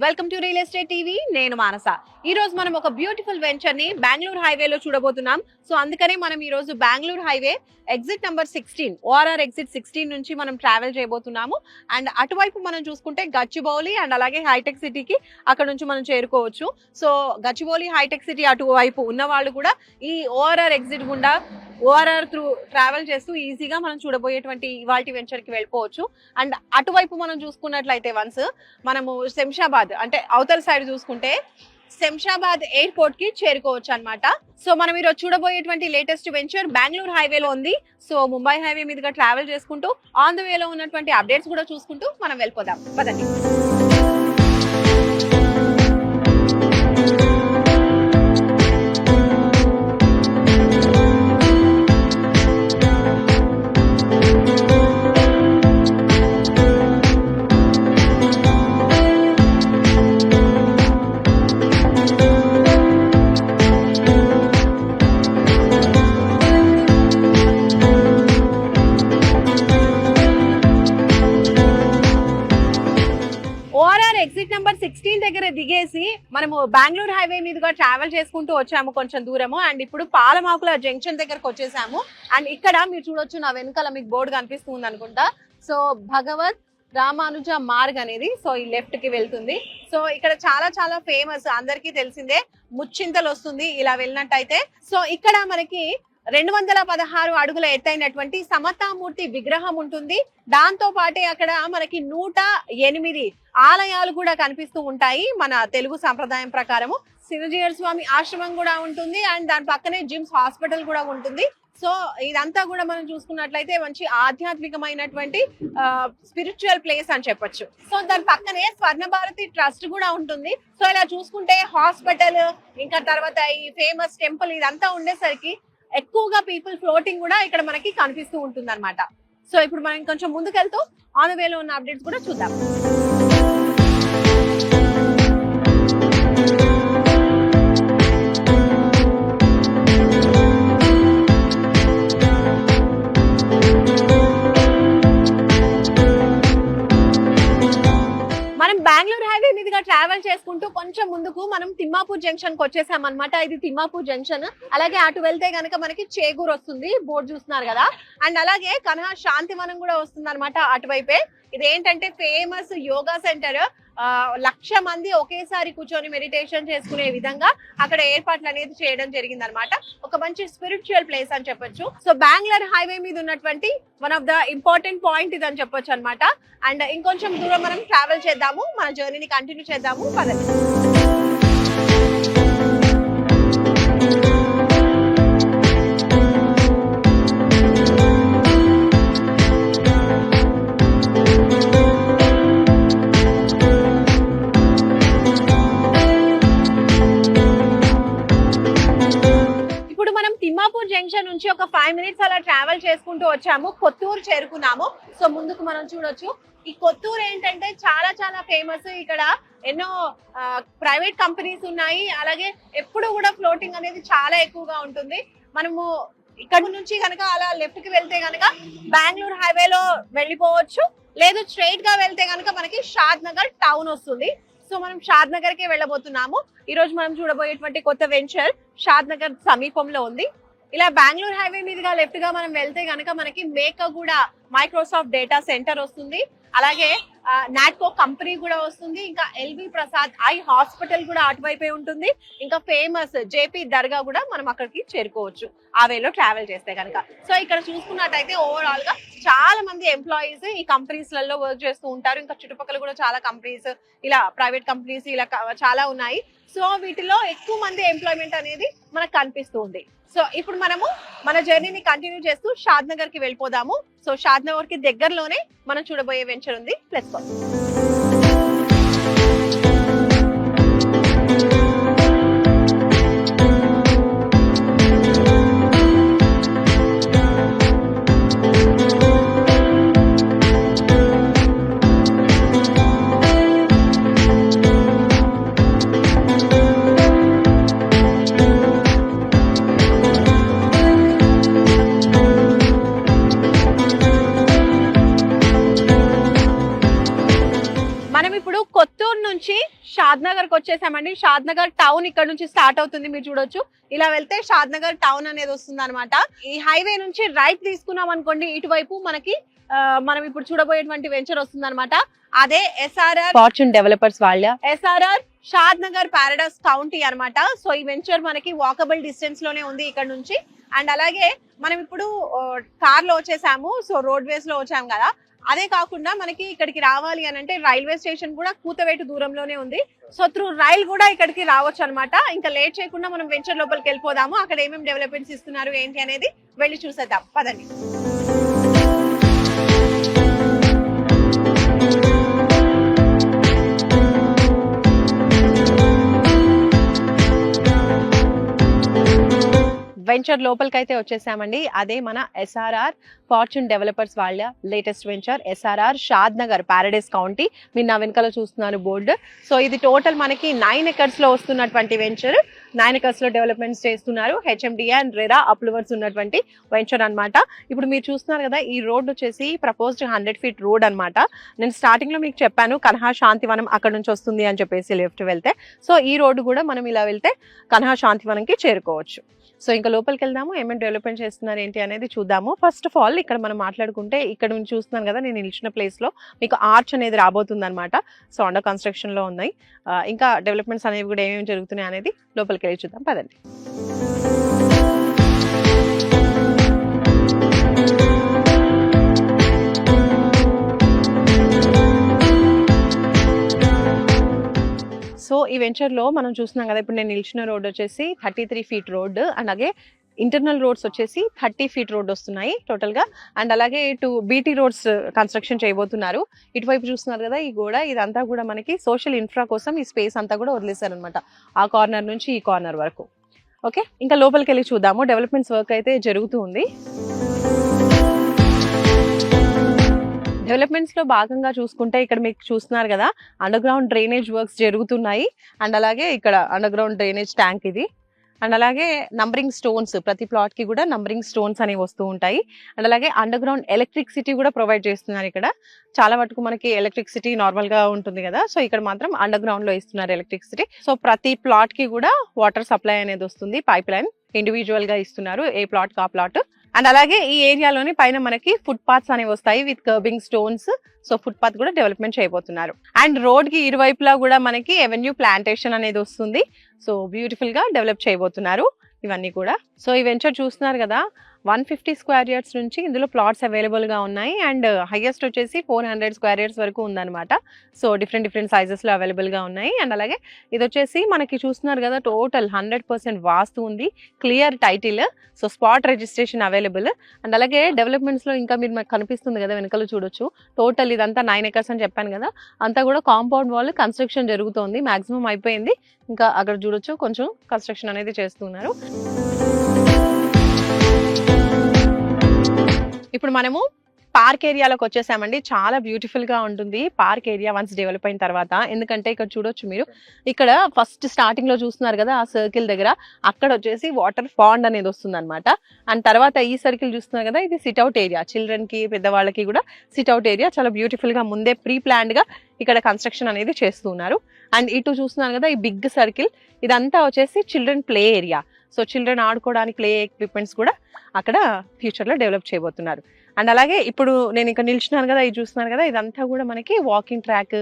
Welcome to real estate TV. నేను మానస. ఈ రోజు మనం ఒక బ్యూటిఫుల్ వెంచర్ ని బెంగళూరు హైవేలో చూడబోతున్నాం. సో అందుకనే మనం ఈ రోజు Bengaluru highway exit number 16 ORR exit 16 నుంచి మనం ట్రావెల్ చేయబోతున్నాము. అండ్ అటువైపు మనం చూసుకుంటే గచ్చిబౌలి అండ్ అలాగే హైటెక్ సిటీకి అక్కడ నుంచి మనం చేరుకోవచ్చు. సో గచ్చిబౌలి హైటెక్ సిటీ అటువైపు ఉన్న వాళ్ళు కూడా ఈ ఓఆర్ఆర్ ఎగ్జిట్ గుండా ఓఆర్ఆర్ త్రూ ట్రావెల్ చేస్తూ ఈజీగా మనం చూడబోయేటువంటి ఇవాల్టి వెంచర్ కి వెళ్ళిపోవచ్చు. అండ్ అటువైపు మనం చూసుకున్నట్లయితే వన్స్ మనము శంషాబాద్ అంటే అవతల సైడ్ చూసుకుంటే శంషాబాద్ ఎయిర్పోర్ట్ కి చేరుకోవచ్చు అన్నమాట. సో మనం ఈరోజు చూడబోయేటువంటి లేటెస్ట్ వెంచర్ బెంగళూరు హైవేలో ఉంది. సో ముంబై హైవే మీదుగా ట్రావెల్ చేసుకుంటూ ఆన్ ద వేలో ఉన్నటువంటి అప్డేట్స్ కూడా చూసుకుంటూ మనం వెళ్ళిపోదాం. పదండి. ఎగ్జిట్ నెంబర్ 16 దగ్గర దిగేసి మనము బెంగళూరు హైవే మీదుగా ట్రావెల్ చేసుకుంటూ వచ్చాము కొంచెం దూరము. అండ్ ఇప్పుడు పాలమాకుల జంక్షన్ దగ్గరకు వచ్చేసాము. అండ్ ఇక్కడ మీరు చూడొచ్చు, నా వెనకాల మీకు బోర్డు కనిపిస్తుంది అనుకుంటా. సో భగవత్ రామానుజ మార్గ్ అనేది సో ఈ లెఫ్ట్ కి వెళ్తుంది. సో ఇక్కడ చాలా చాలా ఫేమస్, అందరికీ తెలిసిందే, ముచ్చింతలు వస్తుంది ఇలా వెళ్ళినట్టయితే. సో ఇక్కడ మనకి 216 అడుగుల ఎత్తైనటువంటి సమతామూర్తి విగ్రహం ఉంటుంది. దాంతో పాటే అక్కడ మనకి 108 ఆలయాలు కూడా కనిపిస్తూ ఉంటాయి మన తెలుగు సంప్రదాయం ప్రకారము. సినజీయర్ స్వామి ఆశ్రమం కూడా ఉంటుంది. అండ్ దాని పక్కనే జిమ్స్ హాస్పిటల్ కూడా ఉంటుంది. సో ఇదంతా కూడా మనం చూసుకున్నట్లయితే మంచి ఆధ్యాత్మికమైనటువంటి స్పిరిచువల్ ప్లేస్ అని చెప్పొచ్చు. సో దాని పక్కనే స్వర్ణ భారతి ట్రస్ట్ కూడా ఉంటుంది. సో ఇలా చూసుకుంటే హాస్పిటల్ ఇంకా తర్వాత ఈ ఫేమస్ టెంపుల్ ఇదంతా ఉండేసరికి ఎక్కువగా పీపుల్ ఫ్లోటింగ్ కూడా ఇక్కడ మనకి కనిపిస్తూ ఉంటుంది అనమాట. సో ఇప్పుడు మనం కొంచెం ముందుకెళ్తూ ఆన్ ద వేలో ఉన్న అప్డేట్స్ కూడా చూద్దాం. బెంగళూరు హైవే మీదుగా ట్రావెల్ చేసుకుంటూ కొంచెం ముందుకు మనం తిమ్మాపూర్ జంక్షన్ కి వచ్చేసాం అనమాట. ఇది తిమ్మాపూర్ జంక్షన్. అలాగే అటు వెళ్తే గనక మనకి చేగూరు వస్తుంది, బోర్డు చూస్తున్నారు కదా. అండ్ అలాగే కన్హా శాంతివనం కూడా వస్తుంది అనమాట అటువైపే. ఇది ఏంటంటే ఫేమస్ యోగా సెంటర్. 1,00,000 మంది ఒకేసారి కూర్చొని మెడిటేషన్ చేసుకునే విధంగా అక్కడ ఏర్పాట్లు అనేది చేయడం జరిగింది అనమాట. ఒక మంచి స్పిరిచువల్ ప్లేస్ అని చెప్పొచ్చు. సో బెంగళూరు హైవే మీద ఉన్నటువంటి one of the important point ఇది అని చెప్పొచ్చు అనమాట. అండ్ ఇంకొంచెం దూరం మనం ట్రావెల్ చేద్దాము, మన జర్నీని కంటిన్యూ చేద్దాము. పదండి. తిమ్మాపూర్ జంక్షన్ నుంచి ఒక 5 మినిట్స్ అలా ట్రావెల్ చేసుకుంటూ వచ్చాము, కొత్తూరు చేరుకున్నాము. సో ముందుకు మనం చూడొచ్చు, ఈ కొత్తూరు ఏంటంటే చాలా చాలా ఫేమస్. ఇక్కడ ఎన్నో ప్రైవేట్ కంపెనీస్ ఉన్నాయి. అలాగే ఎప్పుడు కూడా ఫ్లోటింగ్ అనేది చాలా ఎక్కువగా ఉంటుంది. మనము ఇక్కడ నుంచి కనుక అలా లెఫ్ట్ కి వెళ్తే కనుక బెంగళూరు హైవేలో వెళ్ళిపోవచ్చు. లేదు స్ట్రైట్ గా వెళ్తే కనుక మనకి షాద్ నగర్ టౌన్ వస్తుంది. సో మనం షాద్ నగర్ కి వెళ్ళబోతున్నాము. ఈ రోజు మనం చూడబోయేటువంటి కొత్త వెంచర్ షాద్ నగర్ సమీపంలో ఉంది. ఇలా బెంగళూరు హైవే మీదుగా లెఫ్ట్ గా మనం వెళ్తే గనక మనకి మేకగూడ మైక్రోసాఫ్ట్ డేటా సెంటర్ వస్తుంది. అలాగే నాట్కో కంపెనీ కూడా వస్తుంది. ఇంకా ఎల్వి ప్రసాద్ ఐ హాస్పిటల్ కూడా అటువైపే ఉంటుంది. ఇంకా ఫేమస్ జేపీ దర్గా కూడా మనం అక్కడికి చేరుకోవచ్చు ఆ వేలో ట్రావెల్ చేస్తే కనుక. సో ఇక్కడ చూసుకున్నట్టయితే ఓవరాల్ గా చాలా మంది ఎంప్లాయీస్ ఈ కంపెనీస్ లలో వర్క్ చేస్తూ ఉంటారు. ఇంకా చుట్టుపక్కల కూడా చాలా కంపెనీస్, ఇలా ప్రైవేట్ కంపెనీస్ ఇలా చాలా ఉన్నాయి. సో వీటిలో ఎక్కువ మంది ఎంప్లాయ్మెంట్ అనేది మనకు కనిపిస్తూ ఉంది. సో ఇప్పుడు మనము మన జర్నీని కంటిన్యూ చేస్తూ షాద్ నగర్ కి వెళ్ళిపోదాము. సో షాద్ నగర్ కి దగ్గరలోనే మనం చూడబోయే వెంచర్ ఉంది. Let's go. షాద్ నగర్ కి వచ్చేసామండి. షాద్ నగర్ టౌన్ ఇక్కడ నుంచి స్టార్ట్ అవుతుంది, మీరు చూడొచ్చు. ఇలా వెళ్తే షాద్ నగర్ టౌన్ అనేది వస్తుంది అనమాట. ఈ హైవే నుంచి రైట్ తీసుకున్నాం అనుకోండి, ఇటువైపు మనకి మనం ఇప్పుడు చూడబోయేటువంటి వెంచర్ వస్తుంది అనమాట. అదే ఎస్ఆర్ఆర్ ఫార్చ్యూన్ డెవలపర్స్ వాళ్ళ ఎస్ఆర్ఆర్ షాద్ నగర్ పారడైస్ కౌంటీ అనమాట. సో ఈ వెంచర్ మనకి వాకబుల్ డిస్టెన్స్ లోనే ఉంది ఇక్కడ నుంచి. అండ్ అలాగే మనం ఇప్పుడు కార్ లో వచ్చేసాము, సో రోడ్ వేస్ లో వచ్చాము కదా. అదే కాకుండా మనకి ఇక్కడికి రావాలి అని అంటే రైల్వే స్టేషన్ కూడా కూతవేటు దూరంలోనే ఉంది. సో త్రూ రైల్ కూడా ఇక్కడికి రావచ్చు అనమాట. ఇంకా లేట్ చేయకుండా మనం వెంచర్ లోపలికి వెళ్ళిపోదాము. అక్కడ ఏమేమి డెవలప్మెంట్స్ ఇస్తున్నారు ఏంటి అనేది వెళ్ళి చూసేద్దాం, పదండి. వెంచర్ లోపలికి అయితే వచ్చేసామండి. అదే మన ఎస్ఆర్ఆర్ ఫార్చ్యూన్ డెవలపర్స్ వాళ్ళ లేటెస్ట్ వెంచర్ ఎస్ఆర్ఆర్ షాద్ నగర్ పారడైస్ కౌంటీ. మీరు నా వెనకాల చూస్తున్నారు బోర్డు. సో ఇది టోటల్ మనకి 9 acres లో వస్తున్నటువంటి వెంచర్. 9 acres లో డెవలప్మెంట్స్ చేస్తున్నారు. హెచ్ఎండిఏ అండ్ రెరా అప్రూవర్స్ ఉన్నటువంటి వెంచర్ అనమాట. ఇప్పుడు మీరు చూస్తున్నారు కదా, ఈ రోడ్ వచ్చేసి ప్రపోజ్డ్ 100 feet రోడ్ అనమాట. నేను స్టార్టింగ్ లో మీకు చెప్పాను కన్హా శాంతివనం అక్కడ నుంచి వస్తుంది అని చెప్పేసి లెఫ్ట్ వెళ్తే. సో ఈ రోడ్డు కూడా మనం ఇలా వెళ్తే కన్హా శాంతివనంకి చేరుకోవచ్చు. సో ఇంకా లోపలికి వెళ్దాము, ఏమేమి డెవలప్మెంట్ చేస్తున్నారు ఏంటి అనేది చూద్దాము. ఫస్ట్ ఆఫ్ ఆల్ ఇక్కడ మనం మాట్లాడుకుంటే ఇక్కడ నుంచి చూస్తున్నాను కదా, నేను నిలిచిన ప్లేస్ లో మీకు ఆర్చ్ అనేది రాబోతుంది అనమాట. సో అండర్ కన్స్ట్రక్షన్ లో ఉన్నాయి. ఇంకా డెవలప్మెంట్స్ అనేవి కూడా ఏమేమి జరుగుతున్నాయి అనేది లోపలికి వెళ్ళి చూద్దాం, పదండి. సో ఈ వెంచర్ లో మనం చూస్తున్నాం కదా, ఇప్పుడు నేను నిలిచిన రోడ్ వచ్చేసి 33 feet రోడ్. అలాగే ఇంటర్నల్ రోడ్స్ వచ్చేసి 30 feet రోడ్ వస్తున్నాయి టోటల్ గా. అండ్ అలాగే ఇటు బీటీ రోడ్స్ కన్స్ట్రక్షన్ చేయబోతున్నారు. ఇటువైపు చూస్తున్నారు కదా, ఈ గోడ ఇదంతా కూడా మనకి సోషల్ ఇన్ఫ్రా కోసం ఈ స్పేస్ అంతా కూడా వదిలేశారు అనమాట, ఆ కార్నర్ నుంచి ఈ కార్నర్ వరకు. ఓకే, ఇంకా లోపలికి వెళ్ళి చూద్దాము. డెవలప్మెంట్స్ వర్క్ అయితే జరుగుతూ ఉంది. డెవలప్మెంట్స్ లో భాగంగా చూసుకుంటే ఇక్కడ మీకు చూస్తున్నారు కదా, అండర్ గ్రౌండ్ డ్రైనేజ్ వర్క్స్ జరుగుతున్నాయి. అండ్ అలాగే ఇక్కడ అండర్ గ్రౌండ్ డ్రైనేజ్ ట్యాంక్ ఇది. అండ్ అలాగే నంబరింగ్ స్టోన్స్, ప్రతి ప్లాట్ కి కూడా నంబరింగ్ స్టోన్స్ అనేవి వస్తూ ఉంటాయి. అండ్ అలాగే అండర్ గ్రౌండ్ ఎలక్ట్రిసిటీ కూడా ప్రొవైడ్ చేస్తున్నారు. ఇక్కడ చాలా వరకు మనకి ఎలక్ట్రిసిటీ నార్మల్ గా ఉంటుంది కదా, సో ఇక్కడ మాత్రం అండర్ గ్రౌండ్ లో ఇస్తున్నారు ఎలక్ట్రిసిటీ. సో ప్రతి ప్లాట్ కి కూడా వాటర్ సప్లై అనేది వస్తుంది, పైప్ లైన్ ఇండివిజువల్ గా ఇస్తున్నారు, ఏ ప్లాట్ కా ప్లాట్. అండ్ అలాగే ఈ ఏరియాలోని పైన మనకి ఫుట్ పాత్స్ అనేవి వస్తాయి with kerbing stones. So foot path కూడా డెవలప్మెంట్ చేయబోతున్నారు. అండ్ రోడ్ కి ఇరువైపులా కూడా మనకి ఎవెన్యూ ప్లాంటేషన్ అనేది వస్తుంది. సో బ్యూటిఫుల్ గా డెవలప్ చేయబోతున్నారు ఇవన్నీ కూడా. సో ఈ వెంచర్ చూస్తున్నారు కదా, 150 square yards నుంచి ఇందులో ప్లాట్స్ అవైలబుల్ గా ఉన్నాయి. అండ్ హైయెస్ట్ వచ్చేసి 400 square yards వరకు ఉందన్నమాట. సో డిఫరెంట్ సైజెస్ లో అవైలబుల్ గా ఉన్నాయి. అండ్ అలాగే ఇది వచ్చేసి మనకి చూస్తున్నారు కదా, టోటల్ 100% వాస్తు ఉంది, clear title, so spot registration available. And అలాగే డెవలప్మెంట్స్ లో ఇంకా మీరు మాకు కనిపిస్తుంది కదా వెనకాల చూడొచ్చు, టోటల్ ఇదంతా 9 acres అని చెప్పాను కదా, అంతా కూడా కాంపౌండ్ వాల్ కన్స్ట్రక్షన్ జరుగుతోంది, మాక్సిమం అయిపోయింది. ఇంకా అక్కడ చూడొచ్చు కొంచెం కన్స్ట్రక్షన్ అనేది చేస్తున్నారు. ఇప్పుడు మనము పార్క్ ఏరియాలోకి వచ్చేసామండి. చాలా బ్యూటిఫుల్ గా ఉంటుంది పార్క్ ఏరియా వన్స్ డెవలప్ అయిన తర్వాత. ఎందుకంటే ఇక్కడ చూడొచ్చు మీరు, ఇక్కడ ఫస్ట్ స్టార్టింగ్ లో చూస్తున్నారు కదా ఆ సర్కిల్ దగ్గర, అక్కడ వచ్చేసి వాటర్ పాండ్ అనేది వస్తుంది అనమాట. అండ్ తర్వాత ఈ సర్కిల్ చూస్తున్నారు కదా, ఇది సిట్అవుట్ ఏరియా, చిల్డ్రన్ కి పెద్దవాళ్ళకి కూడా సిట్అవుట్ ఏరియా. చాలా బ్యూటిఫుల్ గా ముందే ప్రీ ప్లాన్డ్ గా ఇక్కడ కన్స్ట్రక్షన్ అనేది చేస్తున్నారు. అండ్ ఇటు చూస్తున్నారు కదా, ఈ బిగ్ సర్కిల్ ఇదంతా వచ్చేసి children play area. So children ఆడుకోవడానికి ప్లే ఎక్విప్మెంట్స్ కూడా అక్కడ ఫ్యూచర్ లో డెవలప్ చేయబోతున్నారు. అండ్ అలాగే ఇప్పుడు నేను ఇక్కడ నిల్చున్నాను కదా, ఇది చూస్తున్నారు కదా, ఇదంతా కూడా మనకి వాకింగ్ ట్రాక్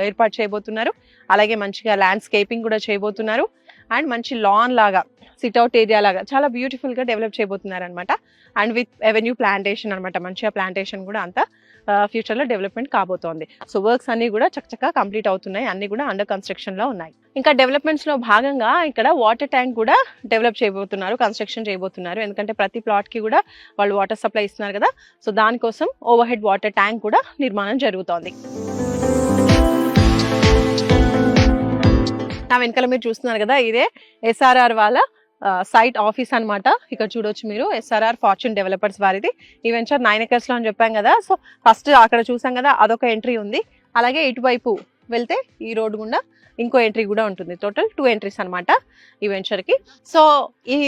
ఏర్పాటు చేయబోతున్నారు. అలాగే మంచిగా ల్యాండ్స్కేపింగ్ కూడా చేయబోతున్నారు. అండ్ మంచి లాన్ లాగా, సిట్అవుట్ ఏరియా లాగా చాలా బ్యూటిఫుల్ గా డెవలప్ చేయబోతున్నారు అనమాట. అండ్ విత్ ఎవెన్యూ ప్లాంటేషన్ అనమాట, మంచిగా ప్లాంటేషన్ కూడా అంతా ఫ్యూచర్ లో డెవలప్మెంట్ కాబోతోంది. సో వర్క్స్ అన్ని కూడా చక్కగా కంప్లీట్ అవుతున్నాయి, అన్ని కూడా అండర్ కన్స్ట్రక్షన్ లో ఉన్నాయి. ఇంకా డెవలప్మెంట్స్ లో భాగంగా ఇక్కడ వాటర్ ట్యాంక్ కూడా డెవలప్ చేయబోతున్నారు, కన్స్ట్రక్షన్ చేయబోతున్నారు. ఎందుకంటే ప్రతి ప్లాట్ కి కూడా వాళ్ళు వాటర్ సప్లై ఇస్తున్నారు కదా, సో దానికోసం ఓవర్ హెడ్ వాటర్ ట్యాంక్ కూడా నిర్మాణం జరుగుతోంది. నా వెనకాల మీరు చూస్తున్నారు కదా, ఇదే ఎస్ఆర్ఆర్ వాళ్ళ సైట్ ఆఫీస్ అన్నమాట. ఇక్కడ చూడొచ్చు మీరు, ఎస్ఆర్ఆర్ ఫార్చ్యూన్ డెవలపర్స్ వారిది. ఈ వెంచర్ 9 acres లో అని చెప్పాం కదా. సో ఫస్ట్ అక్కడ చూసాం కదా, అదొక ఎంట్రీ ఉంది. అలాగే ఇటువైపు వెళ్తే ఈ రోడ్ గుండా ఇంకో ఎంట్రీ కూడా ఉంటుంది. టోటల్ 2 ఎంట్రీస్ అన్నమాట ఈ వెంచర్ కి. సో ఈ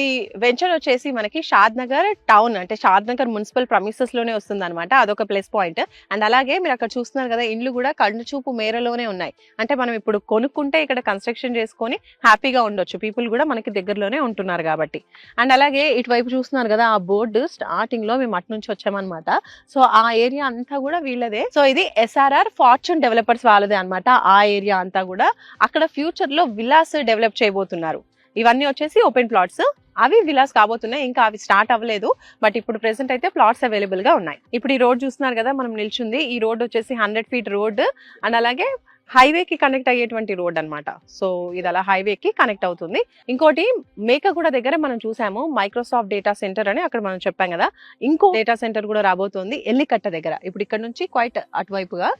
వెంచర్ వచ్చేసి మనకి షాద్ నగర్ టౌన్ అంటే షాద్ నగర్ మున్సిపల్ ప్రమిసెస్ లోనే వస్తుంది అనమాట. అదొక ప్లస్ పాయింట్. అండ్ అలాగే మీరు అక్కడ చూస్తున్నారు కదా, ఇండ్లు కూడా కళ్ళు చూపు మేరలోనే ఉన్నాయి. అంటే మనం ఇప్పుడు కొనుక్కుంటే ఇక్కడ కన్స్ట్రక్షన్ చేసుకొని హ్యాపీగా ఉండొచ్చు. పీపుల్ కూడా మనకి దగ్గరలోనే ఉంటున్నారు కాబట్టి. అండ్ అలాగే ఇటువైపు చూస్తున్నారు కదా, ఆ బోర్డు స్టార్టింగ్ లో మేము అటు నుంచి వచ్చామన్నమాట. సో ఆ ఏరియా అంతా కూడా వీళ్ళదే. సో ఇది SRR ఫార్చ్యూన్ డెవలపర్స్ వాళ్ళదే అన్నమాట. ఆ ఏరియా అంతా కూడా అక్కడ ఫ్యూచర్ లో విలాస్ డెవలప్ చేయబోతున్నారు. ఇవన్నీ వచ్చేసి ఓపెన్ ప్లాట్స్, అవి విలాస్ కాబోతున్నాయి. ఇంకా అవి స్టార్ట్ అవ్వలేదు, బట్ ఇప్పుడు ప్రెసెంట్ అయితే ప్లాట్స్ అవైలబుల్ గా ఉన్నాయి. ఇప్పుడు ఈ రోడ్ చూస్తున్నారు కదా మనం నిల్చుంది, ఈ రోడ్ వచ్చేసి 100 ఫీట్ రోడ్ అండ్ అలాగే హైవే కి కనెక్ట్ అయ్యేటువంటి రోడ్ అన్నమాట. సో ఇది అలా హైవే కి కనెక్ట్ అవుతుంది. ఇంకోటి మేకగూడ దగ్గర మనం చూసాము మైక్రోసాఫ్ట్ డేటా సెంటర్ అని, అక్కడ మనం చెప్పాం కదా, ఇంకో డేటా సెంటర్ కూడా రాబోతోంది ఎల్లికట్ట దగ్గర. ఇప్పుడు ఇక్కడ నుంచి క్వైట్ అటువైపుగా.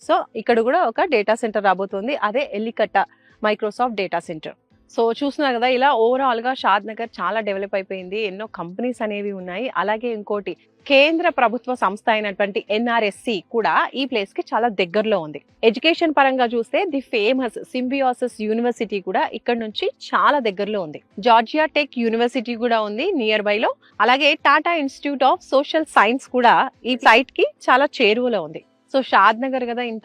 సో ఇక్కడ కూడా ఒక డేటా సెంటర్ రాబోతోంది, అదే ఎల్లికట్ట మైక్రోసాఫ్ట్ డేటా సెంటర్. సో చూస్తున్నారు కదా, ఇలా ఓవరాల్ గా షాద్ నగర్ చాలా డెవలప్ అయిపోయింది. ఎన్నో కంపెనీస్ అనేవి ఉన్నాయి. అలాగే ఇంకోటి కేంద్ర ప్రభుత్వ సంస్థ అయినటువంటి NRSC కూడా ఈ ప్లేస్ కి చాలా దగ్గరలో ఉంది. ఎడ్యుకేషన్ పరంగా చూస్తే ది ఫేమస్ సింబియోసిస్ యూనివర్సిటీ కూడా ఇక్కడ నుంచి చాలా దగ్గరలో ఉంది. జార్జియా టెక్ యూనివర్సిటీ కూడా ఉంది నియర్ బై లో. అలాగే Tata institute of social science కూడా ఈ సైట్ కి చాలా చేరువలో ఉంది. సో షాద్ నగర్ కదా, ఇంత